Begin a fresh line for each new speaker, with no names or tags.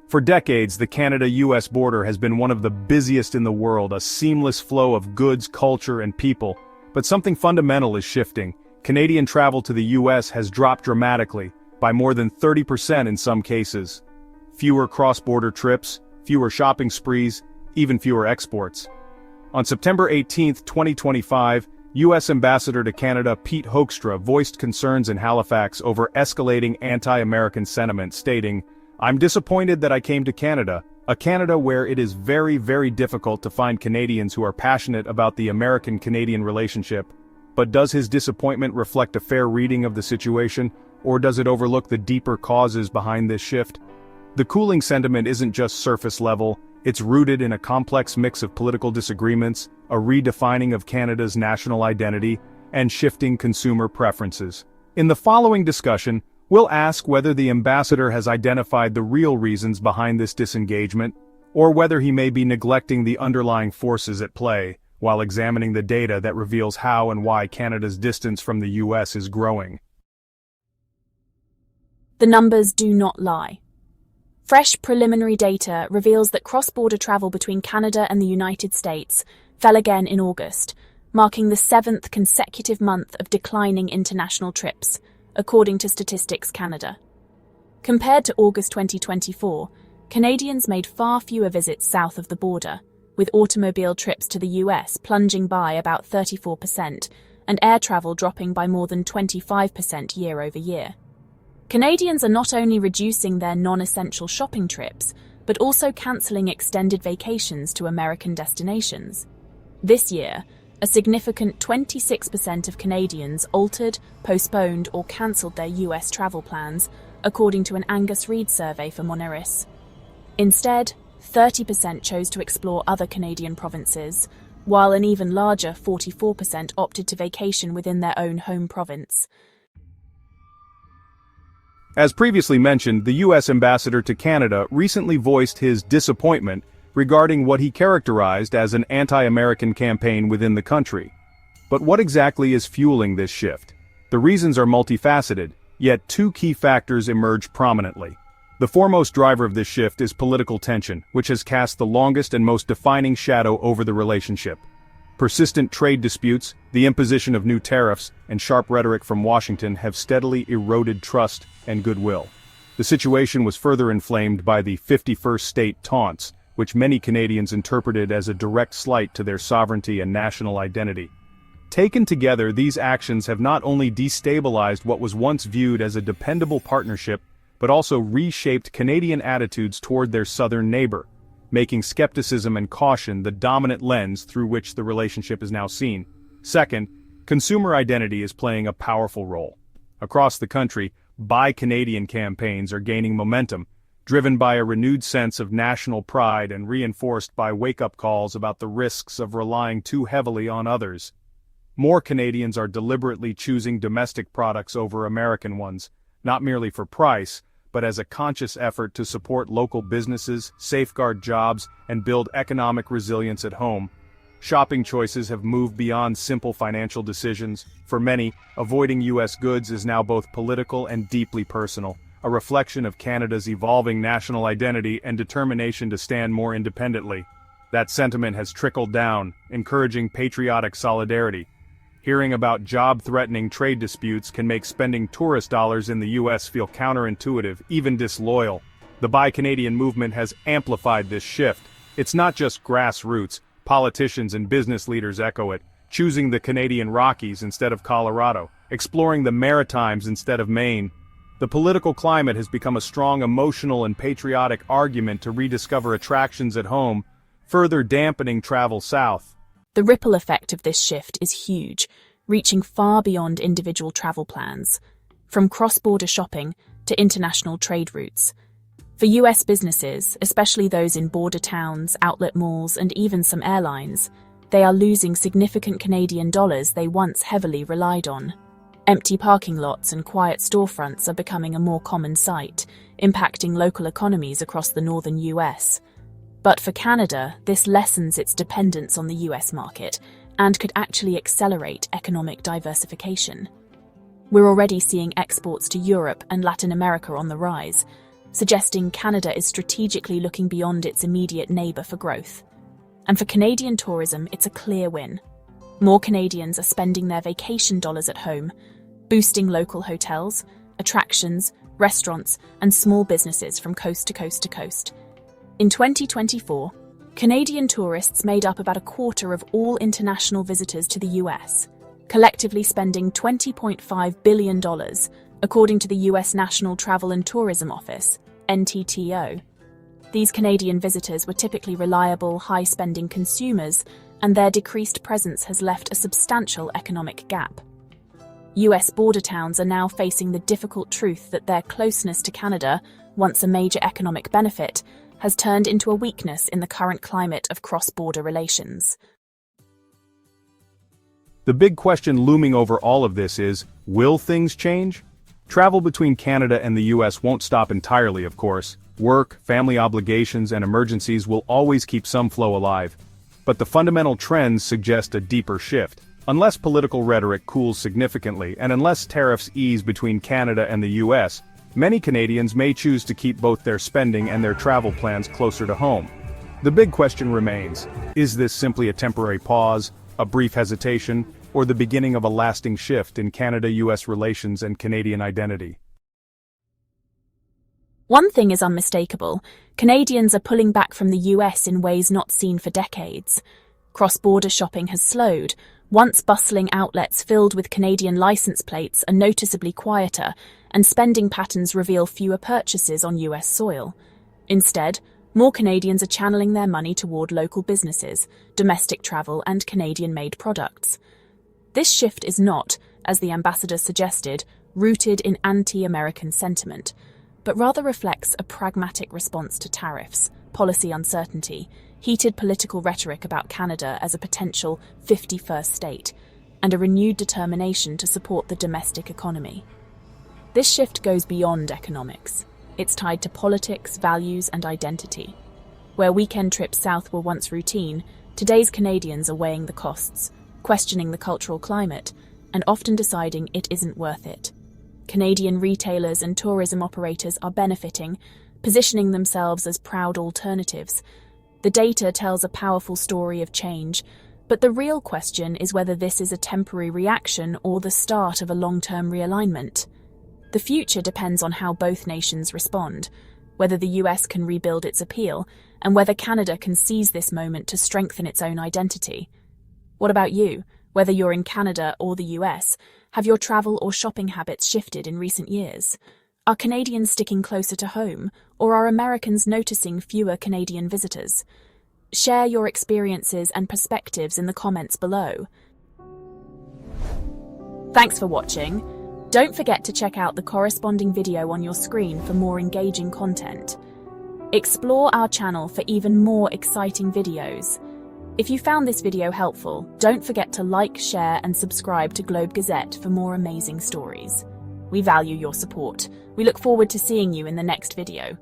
For decades, the Canada-U.S. border has been one of the busiest in the world, a seamless flow of goods, culture, and people. But something fundamental is shifting. Canadian travel to the U.S. has dropped dramatically, by more than 30% in some cases. Fewer cross-border trips, fewer shopping sprees, even fewer exports. On September 18, 2025, U.S. Ambassador to Canada Pete Hoekstra voiced concerns in Halifax over escalating anti-American sentiment, stating, "I'm disappointed that I came to Canada, a Canada where it is very, very difficult to find Canadians who are passionate about the American-Canadian relationship." But does his disappointment reflect a fair reading of the situation, or does it overlook the deeper causes behind this shift? The cooling sentiment isn't just surface level, it's rooted in a complex mix of political disagreements, a redefining of Canada's national identity, and shifting consumer preferences. In the following discussion, we'll ask whether the ambassador has identified the real reasons behind this disengagement, or whether he may be neglecting the underlying forces at play, while examining the data that reveals how and why Canada's distance from the U.S. is growing.
The numbers do not lie. Fresh preliminary data reveals that cross-border travel between Canada and the United States fell again in August, marking the 7th consecutive month of declining international trips, according to Statistics Canada. Compared to August 2024, Canadians made far fewer visits south of the border, with automobile trips to the US plunging by about 34% and air travel dropping by more than 25% year over year. Canadians are not only reducing their non-essential shopping trips, but also cancelling extended vacations to American destinations. This year, a significant 26% of Canadians altered, postponed, or cancelled their US travel plans, according to an Angus Reid survey for Moneris. Instead, 30% chose to explore other Canadian provinces, while an even larger 44% opted to vacation within their own home province.
As previously mentioned, the U.S. Ambassador to Canada recently voiced his disappointment regarding what he characterized as an anti-American campaign within the country. But what exactly is fueling this shift? The reasons are multifaceted, yet two key factors emerge prominently. The foremost driver of this shift is political tension, which has cast the longest and most defining shadow over the relationship. Persistent trade disputes, the imposition of new tariffs, and sharp rhetoric from Washington have steadily eroded trust and goodwill. The situation was further inflamed by the 51st state taunts, which many Canadians interpreted as a direct slight to their sovereignty and national identity. Taken together, these actions have not only destabilized what was once viewed as a dependable partnership, but also reshaped Canadian attitudes toward their southern neighbor, making skepticism and caution the dominant lens through which the relationship is now seen. Second, consumer identity is playing a powerful role. Across the country, Buy Canadian campaigns are gaining momentum, driven by a renewed sense of national pride and reinforced by wake-up calls about the risks of relying too heavily on others. More Canadians are deliberately choosing domestic products over American ones, not merely for price, but as a conscious effort to support local businesses, safeguard jobs, and build economic resilience at home. Shopping choices have moved beyond simple financial decisions. For many, avoiding U.S. goods is now both political and deeply personal, a reflection of Canada's evolving national identity and determination to stand more independently. That sentiment has trickled down, encouraging patriotic solidarity. Hearing about job-threatening trade disputes can make spending tourist dollars in the U.S. feel counterintuitive, even disloyal. The Buy Canadian movement has amplified this shift. It's not just grassroots. Politicians and business leaders echo it, choosing the Canadian Rockies instead of Colorado, exploring the Maritimes instead of Maine. The political climate has become a strong emotional and patriotic argument to rediscover attractions at home, further dampening travel south.
The ripple effect of this shift is huge, reaching far beyond individual travel plans, from cross-border shopping to international trade routes. For US businesses, especially those in border towns, outlet malls, and even some airlines, they are losing significant Canadian dollars they once heavily relied on. Empty parking lots and quiet storefronts are becoming a more common sight, impacting local economies across the northern US. But for Canada, this lessens its dependence on the US market and could actually accelerate economic diversification. We're already seeing exports to Europe and Latin America on the rise, suggesting Canada is strategically looking beyond its immediate neighbour for growth. And for Canadian tourism, it's a clear win. More Canadians are spending their vacation dollars at home, boosting local hotels, attractions, restaurants, and small businesses from coast to coast to coast. In 2024, Canadian tourists made up about a quarter of all international visitors to the US, collectively spending $20.5 billion, according to the US National Travel and Tourism Office, NTTO. These Canadian visitors were typically reliable, high-spending consumers, and their decreased presence has left a substantial economic gap. US border towns are now facing the difficult truth that their closeness to Canada, once a major economic benefit, has turned into a weakness in the current climate of cross-border relations.
The big question looming over all of this is, will things change? Travel between Canada and the US won't stop entirely, of course. Work, family obligations, and emergencies will always keep some flow alive. But the fundamental trends suggest a deeper shift. Unless political rhetoric cools significantly, and unless tariffs ease between Canada and the US, many Canadians may choose to keep both their spending and their travel plans closer to home. The big question remains, is this simply a temporary pause, a brief hesitation, or the beginning of a lasting shift in Canada-US relations and Canadian identity?
One thing is unmistakable: Canadians are pulling back from the US in ways not seen for decades. Cross-border shopping has slowed. Once bustling outlets filled with Canadian license plates are noticeably quieter, and spending patterns reveal fewer purchases on US soil. Instead, more Canadians are channeling their money toward local businesses, domestic travel, and Canadian-made products. This shift is not, as the ambassador suggested, rooted in anti-American sentiment, but rather reflects a pragmatic response to tariffs, policy uncertainty, heated political rhetoric about Canada as a potential 51st state, and a renewed determination to support the domestic economy. This shift goes beyond economics. It's tied to politics, values, and identity. Where weekend trips south were once routine, today's Canadians are weighing the costs, questioning the cultural climate, and often deciding it isn't worth it. Canadian retailers and tourism operators are benefiting, positioning themselves as proud alternatives. The data tells a powerful story of change, but the real question is whether this is a temporary reaction or the start of a long-term realignment. The future depends on how both nations respond, whether the US can rebuild its appeal, and whether Canada can seize this moment to strengthen its own identity. What about you? Whether you're in Canada or the US, have your travel or shopping habits shifted in recent years? Are Canadians sticking closer to home, or are Americans noticing fewer Canadian visitors? Share your experiences and perspectives in the comments below. Thanks for watching. Don't forget to check out the corresponding video on your screen for more engaging content. Explore our channel for even more exciting videos. If you found this video helpful, don't forget to like, share, and subscribe to Globe Gazette for more amazing stories. We value your support. We look forward to seeing you in the next video.